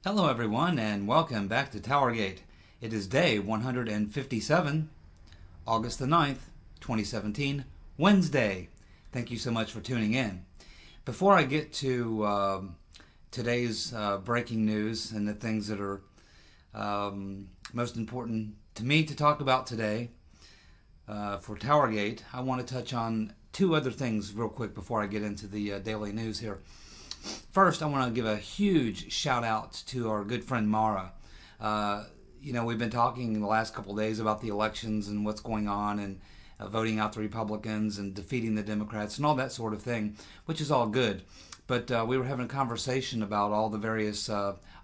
Hello, everyone, and welcome back to TowerGate. It is day 157, August the 9th, 2017, Wednesday. Thank you so much for tuning in. Before I get to today's breaking news and the things that are most important to me to talk about today for TowerGate, I want to touch on two other things real quick before I get into the daily news here. First, I want to give a huge shout out to our good friend Mara. We've been talking in the last couple of days about the elections and what's going on and voting out the Republicans and defeating the Democrats and all that sort of thing, which is all good. But we were having a conversation about all the various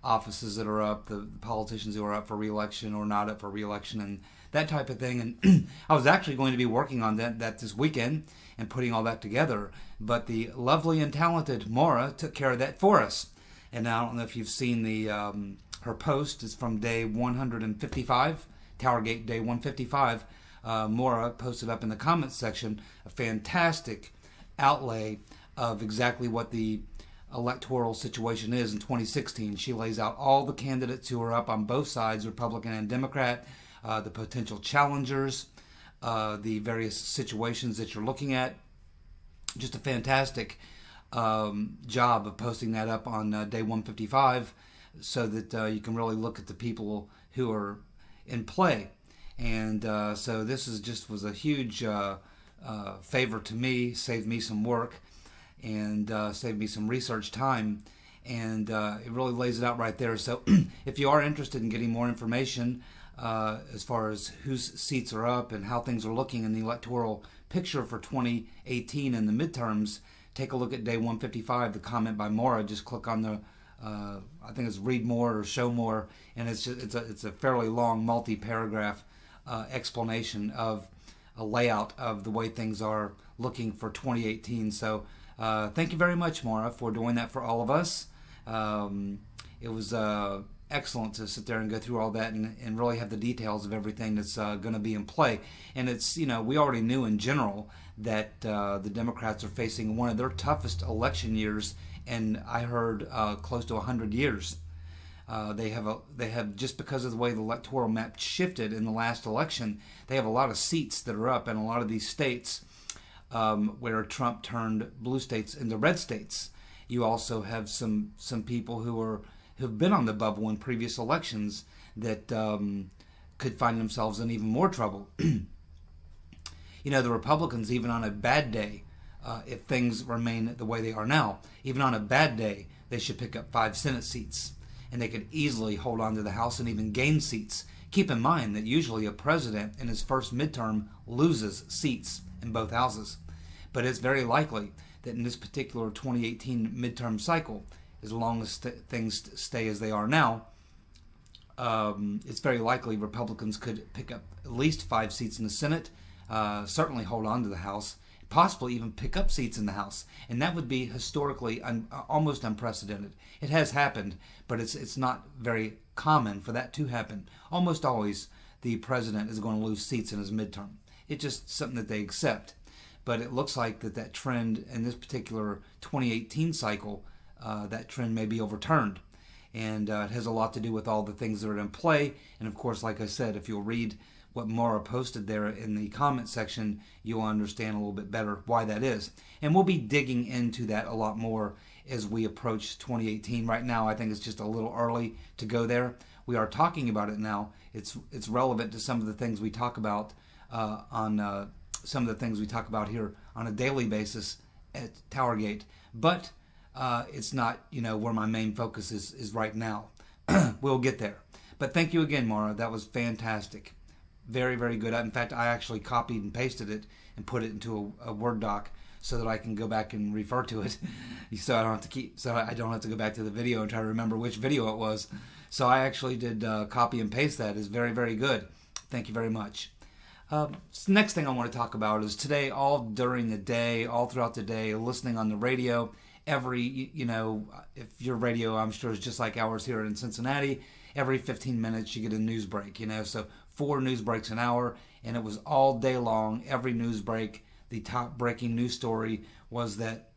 offices that are up, the politicians who are up for re-election or not up for re-election, and that type of thing. And I was actually going to be working on that this weekend and putting all that together. But the lovely and talented Maura took care of that for us. And I don't know if you've seen the her post. It's from day 155, TowerGate day 155. Maura posted up in the comments section a fantastic outlay of exactly what the electoral situation is in 2016. She lays out all the candidates who are up on both sides, Republican and Democrat, the potential challengers, the various situations that you're looking at. Just a fantastic job of posting that up on day 155 so that you can really look at the people who are in play. And so this was a huge favor to me, saved me some work, and saved me some research time. And it really lays it out right there. So if you are interested in getting more information as far as whose seats are up and how things are looking in the electoral picture for 2018 and the midterms, take a look at day 155, the comment by Maura. Just click on the, I think it's read more or show more, and it's a fairly long multi-paragraph explanation of a layout of the way things are looking for 2018. So thank you very much, Maura, for doing that for all of us. It was excellent to sit there and go through all that and really have the details of everything that's going to be in play. And it's, we already knew in general that the Democrats are facing one of their toughest election years, and I heard close to 100 years. They have just because of the way the electoral map shifted in the last election, they have a lot of seats that are up in a lot of these states where Trump turned blue states into red states. You also have some people who've been on the bubble in previous elections that could find themselves in even more trouble. The Republicans, even on a bad day, if things remain the way they are now, even on a bad day, they should pick up 5 Senate seats. And they could easily hold on to the House and even gain seats. Keep in mind that usually a president in his first midterm loses seats in both houses. But it's very likely that in this particular 2018 midterm cycle, as long as things stay as they are now, it's very likely Republicans could pick up at least 5 seats in the Senate, certainly hold on to the House, possibly even pick up seats in the House. And that would be historically almost unprecedented. It has happened, but it's not very common for that to happen. Almost always the president is going to lose seats in his midterm. It's just something that they accept. But it looks like that trend in this particular 2018 cycle, that trend may be overturned. And it has a lot to do with all the things that are in play. And of course, like I said, if you'll read what Maura posted there in the comment section, you'll understand a little bit better why that is. And we'll be digging into that a lot more as we approach 2018. Right now, I think it's just a little early to go there. We are talking about it now. It's relevant to some of the things we talk about some of the things we talk about here on a daily basis at TowerGate. But it's not, where my main focus is right now. We'll get there. But thank you again, Maura. That was fantastic. Very, very good. In fact, I actually copied and pasted it and put it into a Word doc so that I can go back and refer to it. So I don't have to go back to the video and try to remember which video it was. So I actually did copy and paste that. It's very, very good. Thank you very much. Next thing I want to talk about is today, all during the day, all throughout the day, listening on the radio. If your radio, I'm sure, is just like ours here in Cincinnati, every 15 minutes you get a news break, so 4 news breaks an hour, and it was all day long, every news break, the top breaking news story was that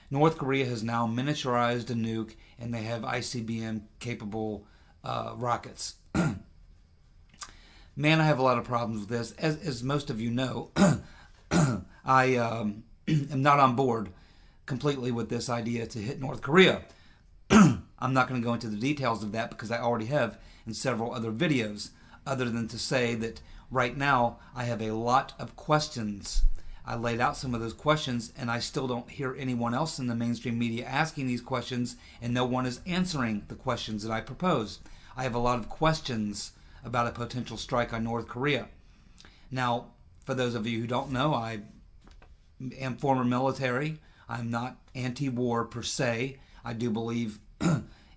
North Korea has now miniaturized a nuke, and they have ICBM capable rockets. Man, I have a lot of problems with this. As most of you know, I am not on board completely with this idea to hit North Korea. I'm not going to go into the details of that because I already have in several other videos, other than to say that right now I have a lot of questions. I laid out some of those questions, and I still don't hear anyone else in the mainstream media asking these questions, and no one is answering the questions that I propose. I have a lot of questions about a potential strike on North Korea. Now, for those of you who don't know, I am former military. I'm not anti-war per se. I do believe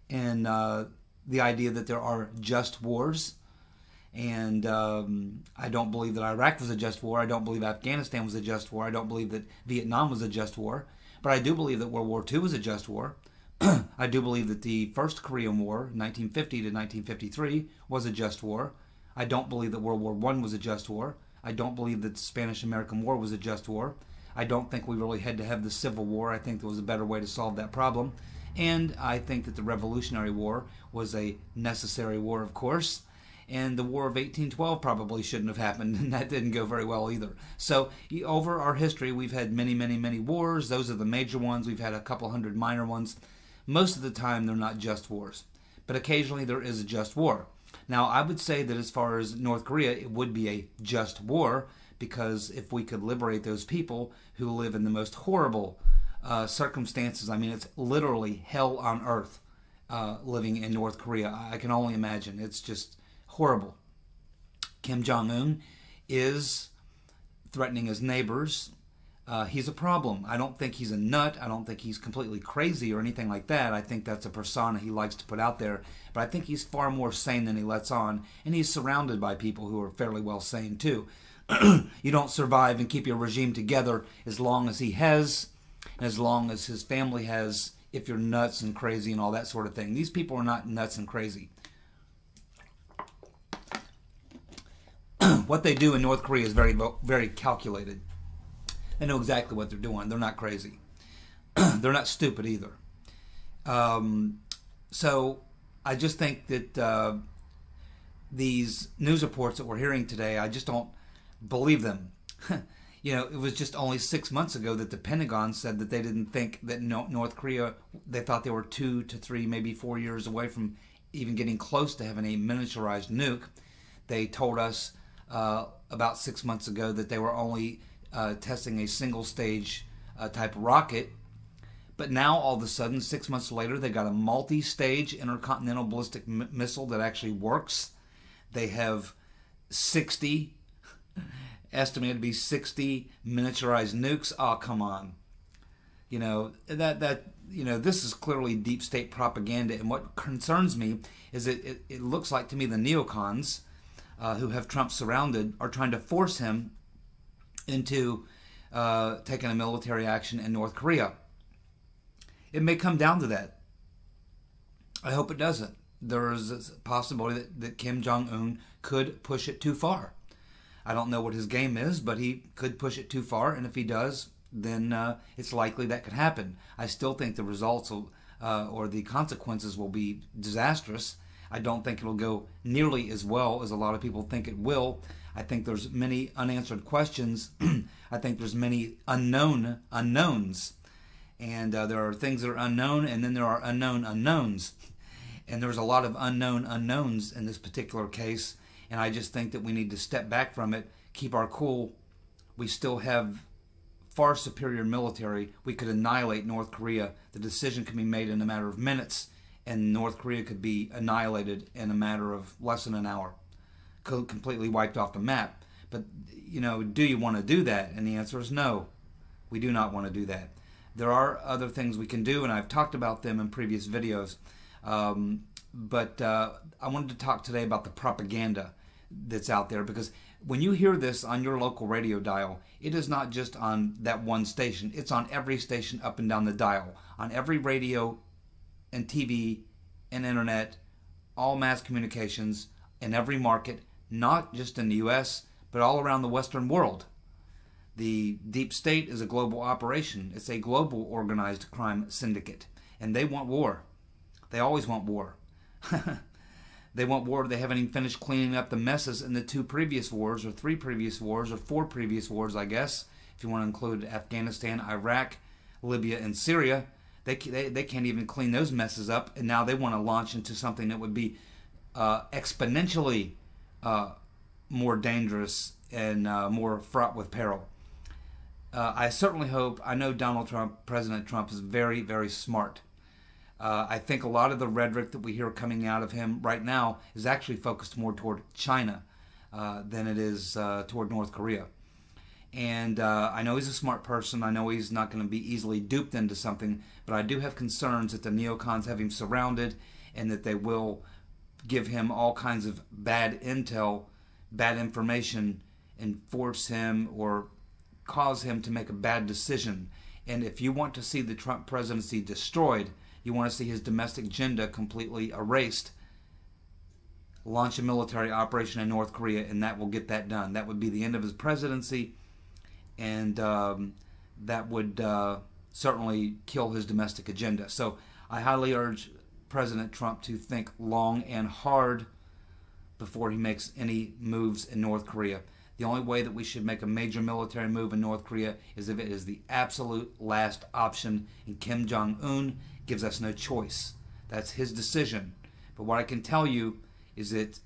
in the idea that there are just wars. And I don't believe that Iraq was a just war. I don't believe Afghanistan was a just war. I don't believe that Vietnam was a just war. But I do believe that World War II was a just war. I do believe that the First Korean War, 1950 to 1953, was a just war. I don't believe that World War I was a just war. I don't believe that the Spanish-American War was a just war. I don't think we really had to have the Civil War. I think there was a better way to solve that problem. And I think that the Revolutionary War was a necessary war, of course. And the War of 1812 probably shouldn't have happened, and that didn't go very well either. So over our history, we've had many, many, many wars. Those are the major ones. We've had a couple hundred minor ones. Most of the time, they're not just wars. But occasionally, there is a just war. Now, I would say that as far as North Korea, it would be a just war, because if we could liberate those people who live in the most horrible circumstances, I mean, it's literally hell on earth living in North Korea. I can only imagine. It's just horrible. Kim Jong-un is threatening his neighbors. He's a problem. I don't think he's a nut. I don't think he's completely crazy or anything like that. I think that's a persona he likes to put out there. But I think he's far more sane than he lets on. And he's surrounded by people who are fairly well sane too. You don't survive and keep your regime together as long as he has, and as long as his family has, if you're nuts and crazy and all that sort of thing. These people are not nuts and crazy. What they do in North Korea is very, very calculated. They know exactly what they're doing. They're not crazy. They're not stupid either. So I just think that these news reports that we're hearing today, I just don't believe them. It was just only 6 months ago that the Pentagon said that they didn't think that North Korea, they thought they were 2 to 3, maybe 4 years away from even getting close to having a miniaturized nuke. They told us about 6 months ago that they were only testing a single stage type rocket. But now all of a sudden, 6 months later, they got a multi-stage intercontinental ballistic missile that actually works. They have 60, estimated to be 60 miniaturized nukes. Oh, come on. This is clearly deep state propaganda. And what concerns me is it looks like to me the neocons who have Trump surrounded are trying to force him into taking a military action in North Korea. It may come down to that. I hope it doesn't. There is a possibility that Kim Jong-un could push it too far. I don't know what his game is, but he could push it too far, and if he does, then it's likely that could happen. I still think the results or the consequences will be disastrous. I don't think it'll go nearly as well as a lot of people think it will. I think there's many unanswered questions. I think there's many unknowns. And there are things that are unknown, and then there are unknown unknowns. And there's a lot of unknown unknowns in this particular case. And I just think that we need to step back from it, keep our cool. We still have far superior military. We could annihilate North Korea. The decision can be made in a matter of minutes, and North Korea could be annihilated in a matter of less than an hour, completely wiped off the map. But, do you want to do that? And the answer is no. We do not want to do that. There are other things we can do, and I've talked about them in previous videos. But I wanted to talk today about the propaganda that's out there, because when you hear this on your local radio dial, it is not just on that one station. It's on every station up and down the dial, on every radio and TV and internet, all mass communications in every market, not just in the U.S., but all around the Western world. The deep state is a global operation. It's a global organized crime syndicate. And they want war. They always want war. They want war. They haven't even finished cleaning up the messes in the 2 previous wars, or 3 previous wars, or 4 previous wars, I guess, if you want to include Afghanistan, Iraq, Libya, and Syria. They can't even clean those messes up, and now they want to launch into something that would be exponentially more dangerous and more fraught with peril. I certainly hope, I know Donald Trump, President Trump, is very, very smart. I think a lot of the rhetoric that we hear coming out of him right now is actually focused more toward China than it is toward North Korea. And I know he's a smart person. I know he's not going to be easily duped into something, but I do have concerns that the neocons have him surrounded and that they will give him all kinds of bad intel, bad information, and force him or cause him to make a bad decision. And if you want to see the Trump presidency destroyed, you want to see his domestic agenda completely erased, launch a military operation in North Korea, and that will get that done. That would be the end of his presidency, and that would certainly kill his domestic agenda. So I highly urge President Trump to think long and hard before he makes any moves in North Korea. The only way that we should make a major military move in North Korea is if it is the absolute last option, and Kim Jong-un gives us no choice. That's his decision. But what I can tell you is that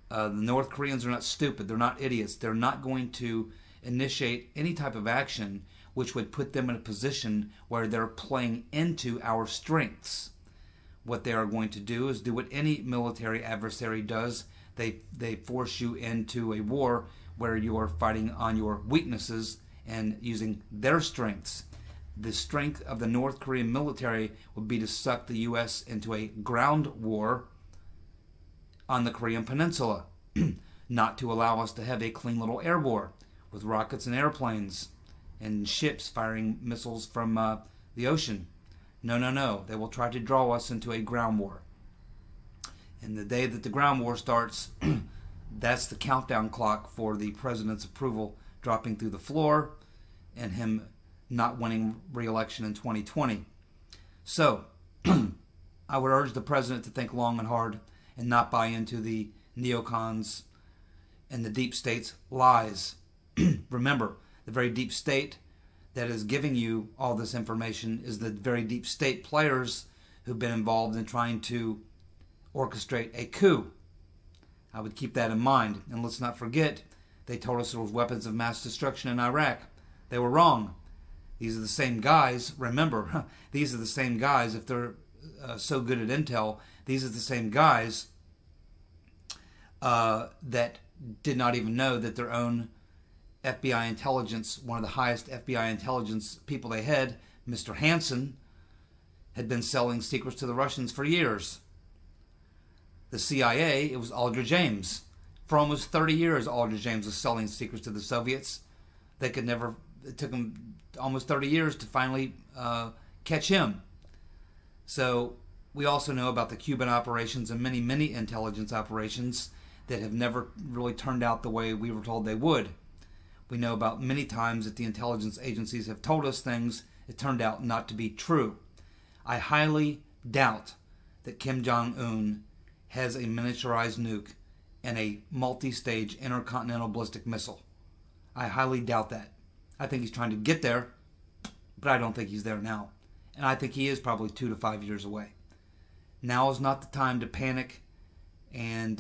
the North Koreans are not stupid. They're not idiots. They're not going to initiate any type of action which would put them in a position where they're playing into our strengths. What they are going to do is do what any military adversary does. They force you into a war where you are fighting on your weaknesses and using their strengths. The strength of the North Korean military would be to suck the U.S. into a ground war on the Korean Peninsula, not to allow us to have a clean little air war with rockets and airplanes and ships firing missiles from the ocean. No, no, no. They will try to draw us into a ground war. And the day that the ground war starts, that's the countdown clock for the president's approval dropping through the floor and him not winning re-election in 2020. So, I would urge the president to think long and hard and not buy into the neocons and the deep state's lies. Remember, the very deep state that is giving you all this information is the very deep state players who've been involved in trying to orchestrate a coup. I would keep that in mind. And let's not forget, they told us there was weapons of mass destruction in Iraq. They were wrong. These are the same guys, remember, these are the same guys, if they're so good at intel, these are the same guys that did not even know that their own FBI intelligence, one of the highest FBI intelligence people they had, Mr. Hansen, had been selling secrets to the Russians for years. The CIA, it was Aldrich James. For almost 30 years, Aldrich James was selling secrets to the Soviets. They could never, it took them almost 30 years to finally catch him. So we also know about the Cuban operations and many, many intelligence operations that have never really turned out the way we were told they would. We know about many times that the intelligence agencies have told us things that turned out not to be true. I highly doubt that Kim Jong-un has a miniaturized nuke and a multi-stage intercontinental ballistic missile. I highly doubt that. I think he's trying to get there, but I don't think he's there now. And I think he is probably 2 to 5 years away. Now is not the time to panic. And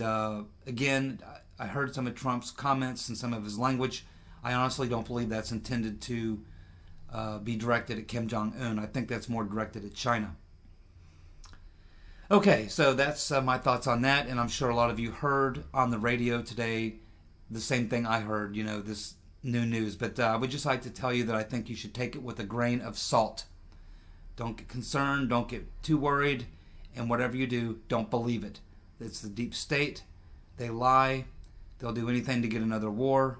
again, I heard some of Trump's comments and some of his language. I honestly don't believe that's intended to be directed at Kim Jong-un. I think that's more directed at China. Okay, so that's my thoughts on that, and I'm sure a lot of you heard on the radio today the same thing I heard, you know, this new news. But I would just like to tell you that I think you should take it with a grain of salt. Don't get concerned, don't get too worried, and whatever you do, don't believe it. It's the deep state. They lie. They'll do anything to get another war.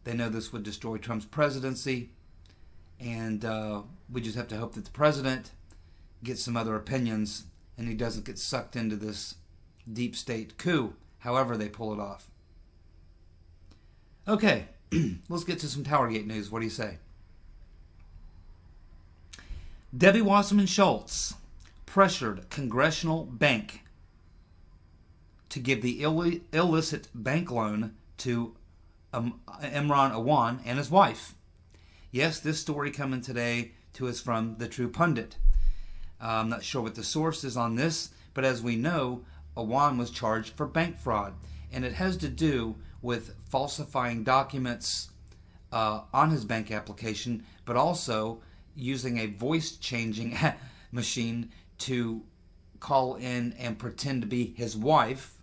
They know this would destroy Trump's presidency, and we just have to hope that the president gets some other opinions and he doesn't get sucked into this deep state coup, however they pull it off. Okay, Let's get to some TowerGate news. What do you say? Debbie Wasserman Schultz pressured congressional bank to give the illicit bank loan to Imran Awan and his wife. Yes, this story coming today to us from the True Pundit. I'm not sure what the source is on this, but as we know, Awan was charged for bank fraud, and it has to do with falsifying documents on his bank application, but also using a voice-changing machine to call in and pretend to be his wife.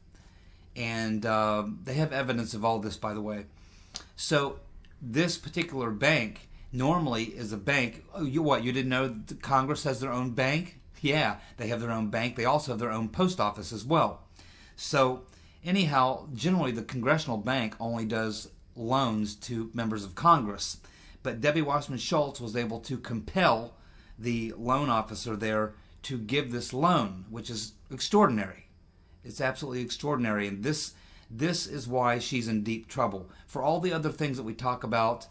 And they have evidence of all this, by the way. So this particular bank normally is a bank. Oh, you didn't know that Congress has their own bank? Yeah, they have their own bank. They also have their own post office as well. So anyhow, generally the congressional bank only does loans to members of Congress. But Debbie Wasserman Schultz was able to compel the loan officer there to give this loan, which is extraordinary. It's absolutely extraordinary, and this is why she's in deep trouble. For all the other things that we talk about,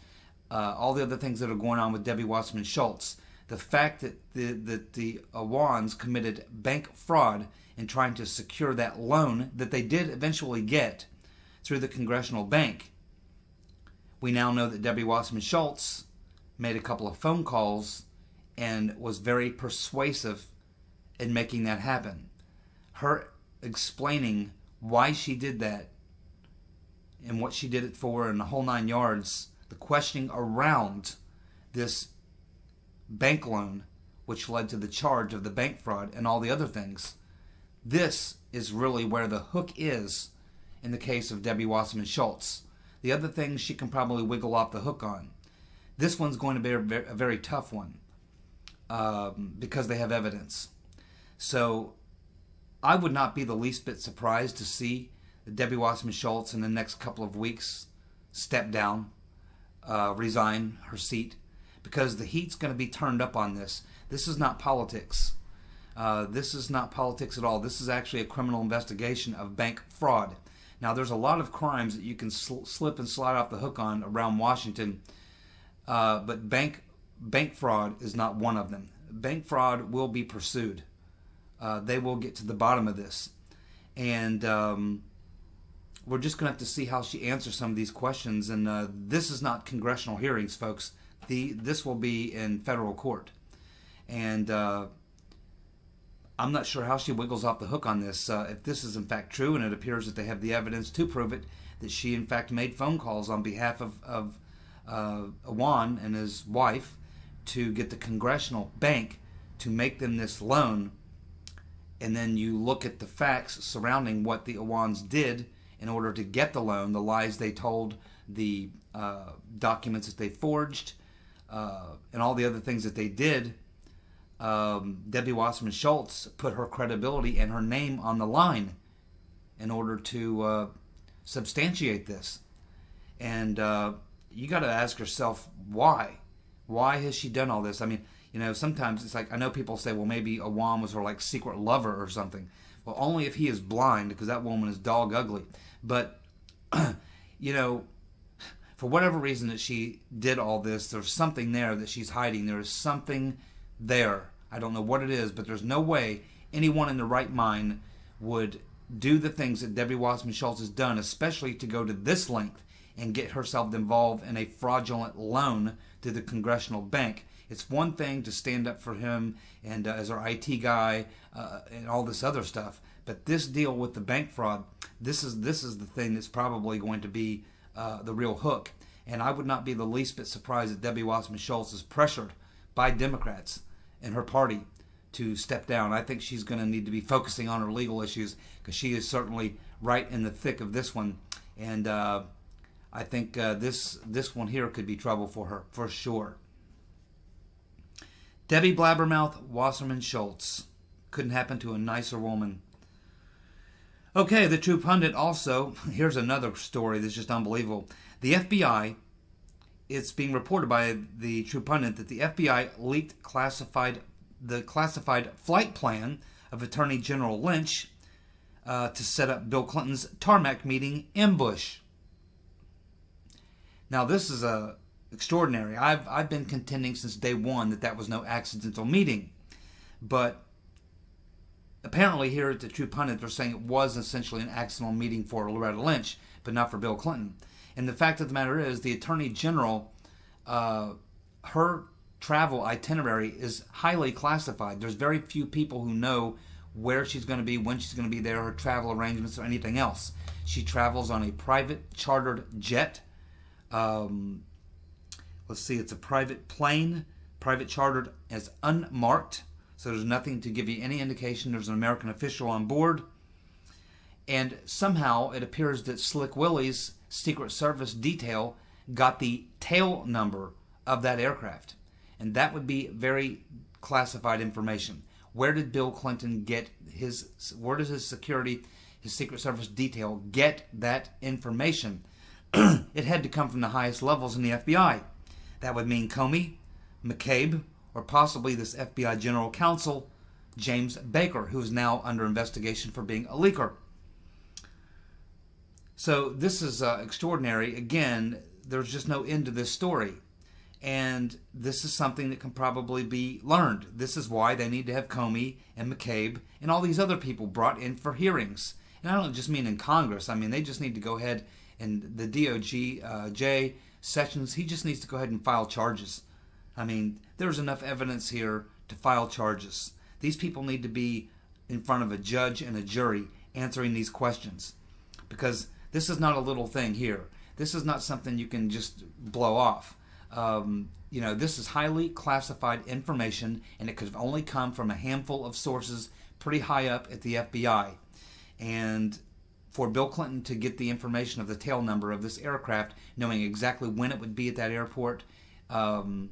all the other things that are going on with Debbie Wasserman Schultz, the fact that the Awans committed bank fraud in trying to secure that loan that they did eventually get through the congressional bank. We now know that Debbie Wasserman Schultz made a couple of phone calls and was very persuasive in making that happen. Her explaining why she did that and what she did it for and the whole 9 yards, the questioning around this bank loan, which led to the charge of the bank fraud and all the other things. This is really where the hook is in the case of Debbie Wasserman Schultz. The other things she can probably wiggle off the hook on. This one's going to be a very tough one because they have evidence. So I would not be the least bit surprised to see that Debbie Wasserman Schultz in the next couple of weeks step down, resign her seat, because the heat's going to be turned up on this. This is not politics. This is not politics at all. This is actually a criminal investigation of bank fraud. Now, there's a lot of crimes that you can slip and slide off the hook on around Washington, but bank fraud is not one of them. Bank fraud will be pursued. They will get to the bottom of this. And we're just going to have to see how she answers some of these questions. And this is not congressional hearings, folks. This will be in federal court. And I'm not sure how she wiggles off the hook on this. If this is in fact true, and it appears that they have the evidence to prove it, that she in fact made phone calls on behalf of Awan and his wife to get the congressional bank to make them this loan. And then you look at the facts surrounding what the Awans did in order to get the loan, the lies they told, the documents that they forged, and all the other things that they did. Debbie Wasserman Schultz put her credibility and her name on the line in order to substantiate this. And you got to ask yourself, why? Why has she done all this? I mean, you know, sometimes it's like, I know people say, well, maybe Awan was her like secret lover or something. Well, only if he is blind, because that woman is dog ugly. But, you know, for whatever reason that she did all this, there's something there that she's hiding. There is something there. I don't know what it is, but there's no way anyone in the right mind would do the things that Debbie Wasserman Schultz has done, especially to go to this length and get herself involved in a fraudulent loan to the congressional bank. It's one thing to stand up for him and as our IT guy and all this other stuff, but this deal with the bank fraud, this is the thing that's probably going to be the real hook. And I would not be the least bit surprised that Debbie Wasserman Schultz is pressured by Democrats in her party to step down. I think she's going to need to be focusing on her legal issues, because she is certainly right in the thick of this one. And I think this one here could be trouble for her, for sure. Debbie Blabbermouth Wasserman Schultz. Couldn't happen to a nicer woman. Okay, the True Pundit also, here's another story that's just unbelievable. The FBI, it's being reported by the True Pundit that the FBI leaked the classified flight plan of Attorney General Lynch to set up Bill Clinton's tarmac meeting ambush. Now, this is extraordinary. I've been contending since day one that that was no accidental meeting. But apparently here at the True Pundit, they're saying it was essentially an accidental meeting for Loretta Lynch, but not for Bill Clinton. And the fact of the matter is, the Attorney General, her travel itinerary is highly classified. There's very few people who know where she's going to be, when she's going to be there, her travel arrangements, or anything else. She travels on a private chartered jet. Let's see, it's a private plane, private chartered as unmarked. So there's nothing to give you any indication there's an American official on board. And somehow it appears that Slick Willie's Secret Service detail got the tail number of that aircraft. And that would be very classified information. Where did Bill Clinton get where does his Secret Service detail get that information? It had to come from the highest levels in the FBI. That would mean Comey, McCabe, or possibly this FBI General Counsel, James Baker, who is now under investigation for being a leaker. So this is extraordinary. Again, there's just no end to this story. And this is something that can probably be learned. This is why they need to have Comey and McCabe and all these other people brought in for hearings. And I don't just mean in Congress. I mean, they just need to go ahead and the DOJ, Sessions, he just needs to go ahead and file charges. I mean, there's enough evidence here to file charges. These people need to be in front of a judge and a jury answering these questions. Because this is not a little thing here. This is not something you can just blow off. This is highly classified information, and it could have only come from a handful of sources pretty high up at the FBI. And for Bill Clinton to get the information of the tail number of this aircraft, knowing exactly when it would be at that airport, it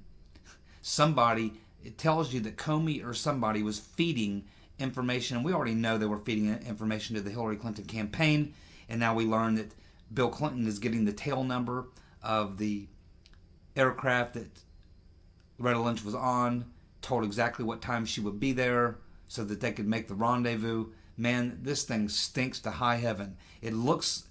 tells you that Comey or somebody was feeding information, and we already know they were feeding information to the Hillary Clinton campaign, and now we learn that Bill Clinton is getting the tail number of the aircraft that Loretta Lynch was on, told exactly what time she would be there so that they could make the rendezvous. Man, this thing stinks to high heaven. It looks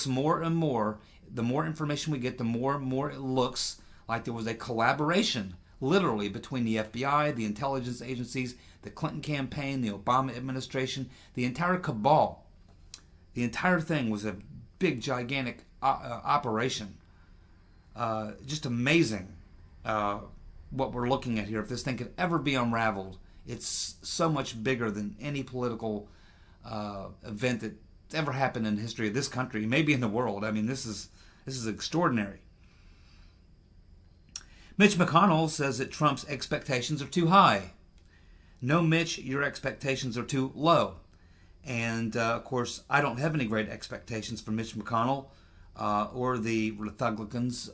more and more, the more information we get, the more and more it looks like there was a collaboration, literally, between the FBI, the intelligence agencies, the Clinton campaign, the Obama administration, the entire cabal. The entire thing was a big, gigantic operation. Just amazing what we're looking at here. If this thing could ever be unraveled, it's so much bigger than any political event that's ever happened in the history of this country, maybe in the world. I mean, this is extraordinary. Mitch McConnell says that Trump's expectations are too high. No, Mitch, your expectations are too low. And, of course, I don't have any great expectations for Mitch McConnell or the Republicans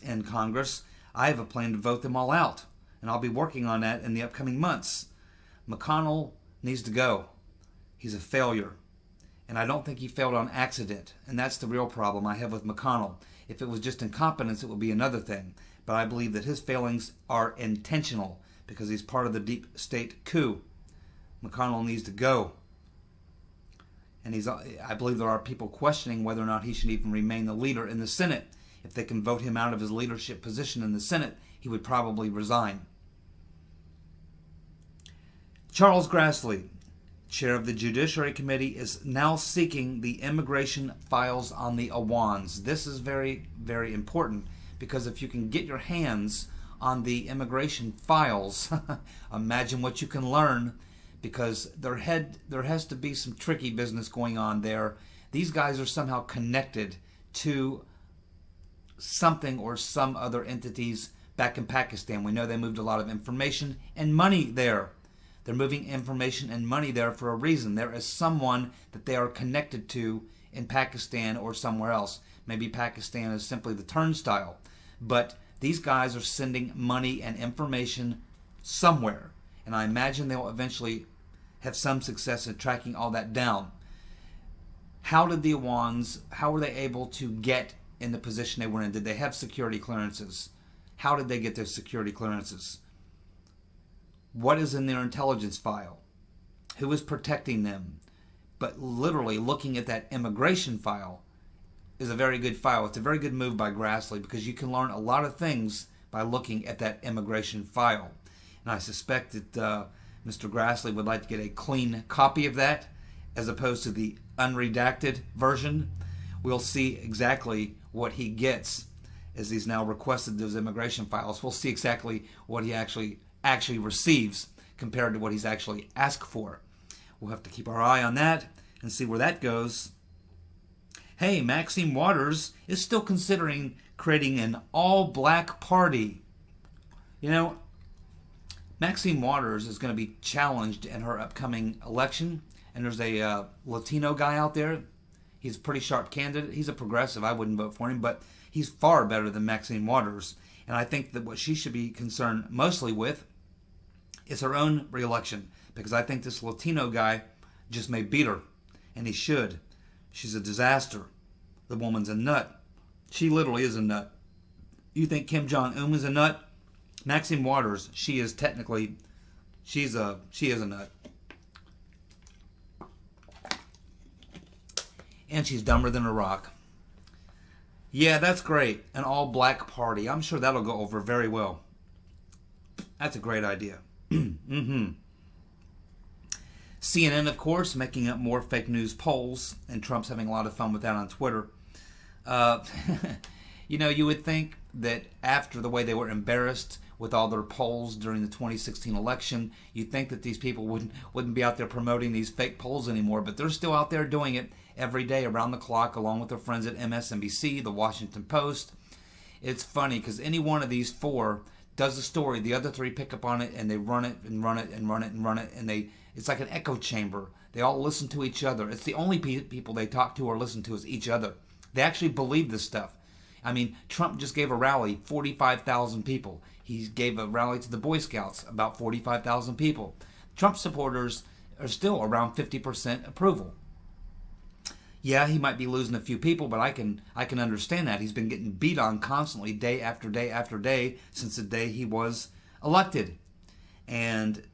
in Congress. I have a plan to vote them all out, and I'll be working on that in the upcoming months. McConnell needs to go. He's a failure, and I don't think he failed on accident, and that's the real problem I have with McConnell. If it was just incompetence, it would be another thing, but I believe that his failings are intentional because he's part of the deep state coup. McConnell needs to go. And I believe there are people questioning whether or not he should even remain the leader in the Senate. If they can vote him out of his leadership position in the Senate, he would probably resign. Charles Grassley, chair of the Judiciary Committee, is now seeking the immigration files on the Awans. This is very, very important because if you can get your hands on the immigration files, imagine what you can learn. Because there has to be some tricky business going on there. These guys are somehow connected to something or some other entities back in Pakistan. We know they moved a lot of information and money there. They're moving information and money there for a reason. There is someone that they are connected to in Pakistan or somewhere else. Maybe Pakistan is simply the turnstile. But these guys are sending money and information somewhere. And I imagine they'll eventually have some success in tracking all that down. How did the Awans, how were they able to get in the position they were in? Did they have security clearances? How did they get their security clearances? What is in their intelligence file? Who is protecting them? But literally looking at that immigration file is a very good file. It's a very good move by Grassley because you can learn a lot of things by looking at that immigration file. And I suspect that Mr. Grassley would like to get a clean copy of that as opposed to the unredacted version. We'll see exactly what he gets as he's now requested those immigration files. We'll see exactly what he actually receives compared to what he's actually asked for. We'll have to keep our eye on that and see where that goes. Hey, Maxine Waters is still considering creating an all-black party. You know, Maxine Waters is going to be challenged in her upcoming election, and there's a Latino guy out there. He's a pretty sharp candidate. He's a progressive. I wouldn't vote for him, but he's far better than Maxine Waters. And I think that what she should be concerned mostly with is her own re-election, because I think this Latino guy just may beat her, and he should. She's a disaster. The woman's a nut. She literally is a nut. You think Kim Jong-un is a nut? Maxine Waters, she is technically, she is a nut. And she's dumber than a rock. Yeah, that's great. An all-black party. I'm sure that'll go over very well. That's a great idea. CNN, of course, making up more fake news polls, and Trump's having a lot of fun with that on Twitter. You know, you would think that after the way they were embarrassed with all their polls during the 2016 election, you'd think that these people wouldn't be out there promoting these fake polls anymore, but they're still out there doing it every day around the clock along with their friends at MSNBC, the Washington Post. It's funny because any one of these four does a story, the other three pick up on it and they run it and run it and run it and run it, and it's like an echo chamber. They all listen to each other. It's the only people they talk to or listen to is each other. They actually believe this stuff. I mean, Trump just gave a rally, 45,000 people. He gave a rally to the Boy Scouts, about 45,000 people. Trump supporters are still around 50% approval. Yeah, he might be losing a few people, but I can understand that. He's been getting beat on constantly, day after day after day, since the day he was elected. And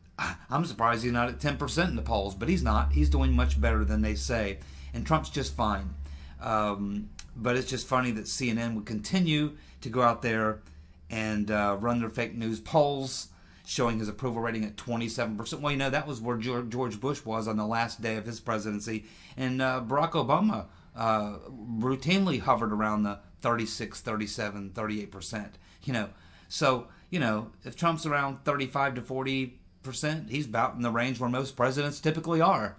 I'm surprised he's not at 10% in the polls, but he's not. He's doing much better than they say. And Trump's just fine. But it's just funny that CNN would continue to go out there and run their fake news polls, showing his approval rating at 27%. Well, you know, that was where George Bush was on the last day of his presidency. And Barack Obama routinely hovered around the 36, 37, 38%. You know, so, you know, if Trump's around 35 to 40%, he's about in the range where most presidents typically are.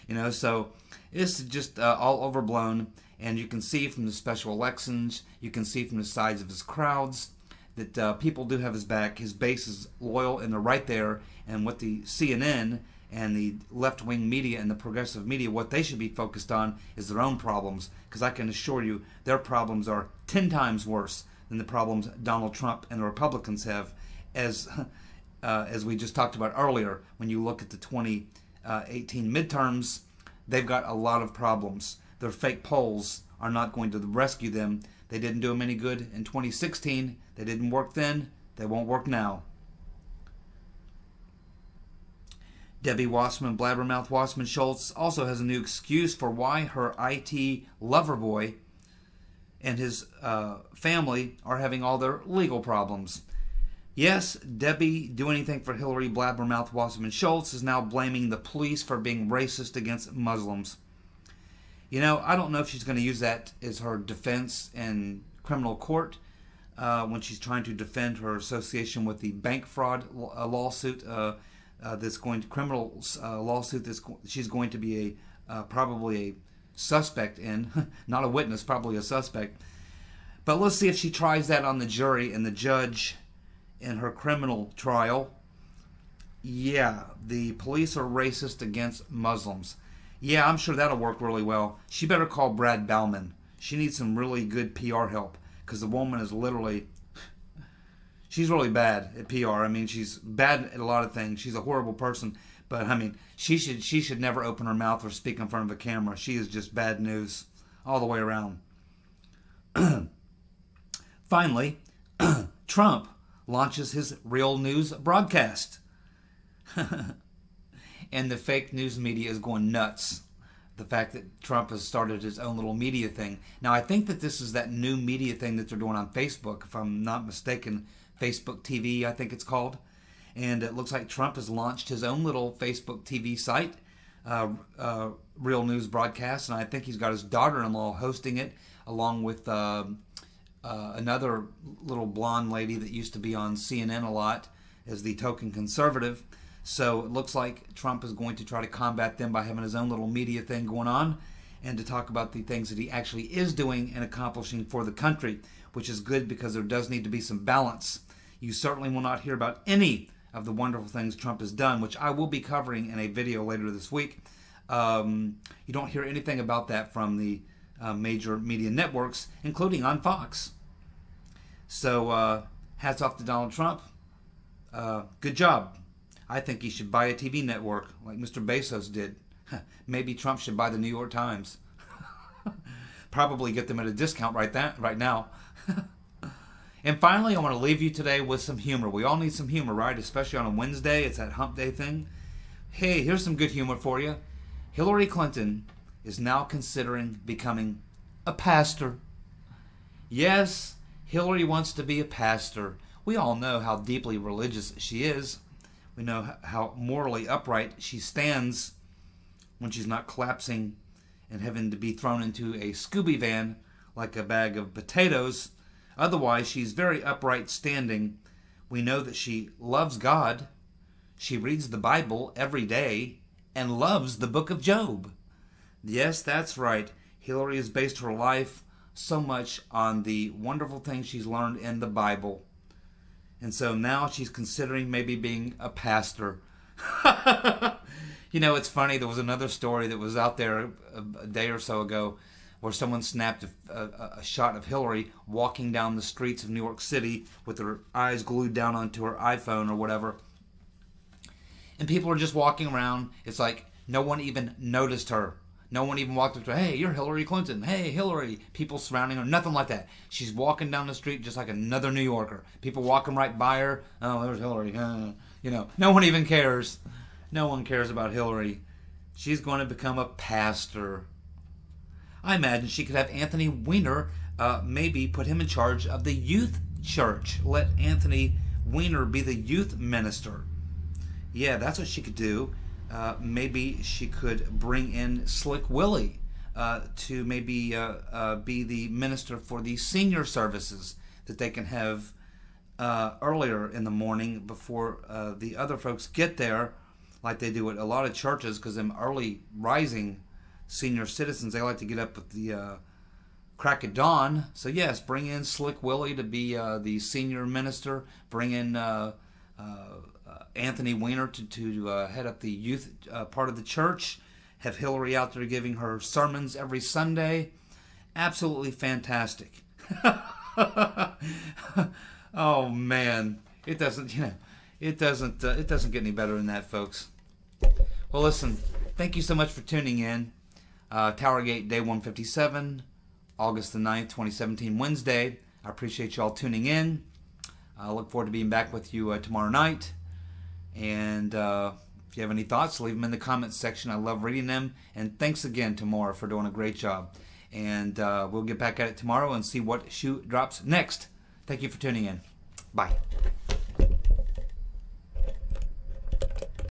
You know, so it's just all overblown. And you can see from the special elections, you can see from the size of his crowds, that people do have his back. His base is loyal, and they're right there. And what the CNN and the left-wing media and the progressive media, what they should be focused on is their own problems. Because I can assure you, their problems are 10 times worse than the problems Donald Trump and the Republicans have. As we just talked about earlier, when you look at the 2018 midterms, they've got a lot of problems. Their fake polls are not going to rescue them. They didn't do them any good in 2016. They didn't work then. They won't work now. Debbie Wasserman, Blabbermouth Wasserman Schultz, also has a new excuse for why her IT lover boy and his family are having all their legal problems. Yes, Debbie, do anything for Hillary, Blabbermouth Wasserman Schultz, is now blaming the police for being racist against Muslims. You know, I don't know if she's going to use that as her defense in criminal court when she's trying to defend her association with the bank fraud lawsuit that's going to criminal lawsuit that she's going to be probably a suspect in, not a witness, probably a suspect. But let's see if she tries that on the jury and the judge in her criminal trial. Yeah, the police are racist against Muslims. Yeah, I'm sure that'll work really well. She better call Brad Bauman. She needs some really good PR help, because the woman is literally, she's really bad at PR. I mean, she's bad at a lot of things. She's a horrible person, but I mean, she should never open her mouth or speak in front of a camera. She is just bad news all the way around. Finally, Trump launches his real news broadcast. And the fake news media is going nuts. the fact that Trump has started his own little media thing. Now, I think that this is that new media thing that they're doing on Facebook, if I'm not mistaken. Facebook TV, I think it's called. And it looks like Trump has launched his own little Facebook TV site, Real News Broadcast, and I think he's got his daughter-in-law hosting it, along with another little blonde lady that used to be on CNN a lot as the token conservative. So it looks like Trump is going to try to combat them by having his own little media thing going on, and to talk about the things that he actually is doing and accomplishing for the country, which is good because there does need to be some balance. You certainly will not hear about any of the wonderful things Trump has done, which I will be covering in a video later this week. You don't hear anything about that from the major media networks, including on Fox. So hats off to Donald Trump. Good job. I think he should buy a TV network like Mr. Bezos did. Maybe Trump should buy the New York Times. Probably get them at a discount right now. And finally, I want to leave you today with some humor. We all need some humor, right? Especially on a Wednesday. It's that hump day thing. Hey, here's some good humor for you. Hillary Clinton is now considering becoming a pastor. Yes, Hillary wants to be a pastor. We all know how deeply religious she is. We know how morally upright she stands when she's not collapsing and having to be thrown into a Scooby van like a bag of potatoes. Otherwise, she's very upright standing. We know that she loves God. She reads the Bible every day and loves the book of Job. Yes, that's right. Hillary has based her life so much on the wonderful things she's learned in the Bible. And so now she's considering maybe being a pastor. You know, it's funny. There was another story that was out there a day or so ago where someone snapped a shot of Hillary walking down the streets of New York City with her eyes glued down onto her iPhone or whatever. And people are just walking around. It's like no one even noticed her. No one even walked up to her. Hey, you're Hillary Clinton. Hey, Hillary. People surrounding her. Nothing like that. She's walking down the street just like another New Yorker. People walking right by her. Oh, there's Hillary. You know, no one even cares. No one cares about Hillary. She's going to become a pastor. I imagine she could have Anthony Weiner maybe put him in charge of the youth church. Let Anthony Weiner be the youth minister. Yeah, that's what she could do. Maybe she could bring in Slick Willie to maybe be the minister for the senior services that they can have earlier in the morning before the other folks get there, like they do at a lot of churches, because them early rising senior citizens, they like to get up at the crack of dawn. So yes, bring in Slick Willie to be the senior minister. Bring in Anthony Weiner to head up the youth part of the church. Have Hillary out there giving her sermons every Sunday. Absolutely fantastic. Oh man, it doesn't get any better than that, folks. Well, listen, thank you so much for tuning in. TowerGate Day 157, August the 9th, 2017, Wednesday. I appreciate you all tuning in. I look forward to being back with you tomorrow night. And if you have any thoughts, leave them in the comments section. I love reading them. And thanks again to Maura for doing a great job. And we'll get back at it tomorrow and see what shoe drops next. Thank you for tuning in. Bye.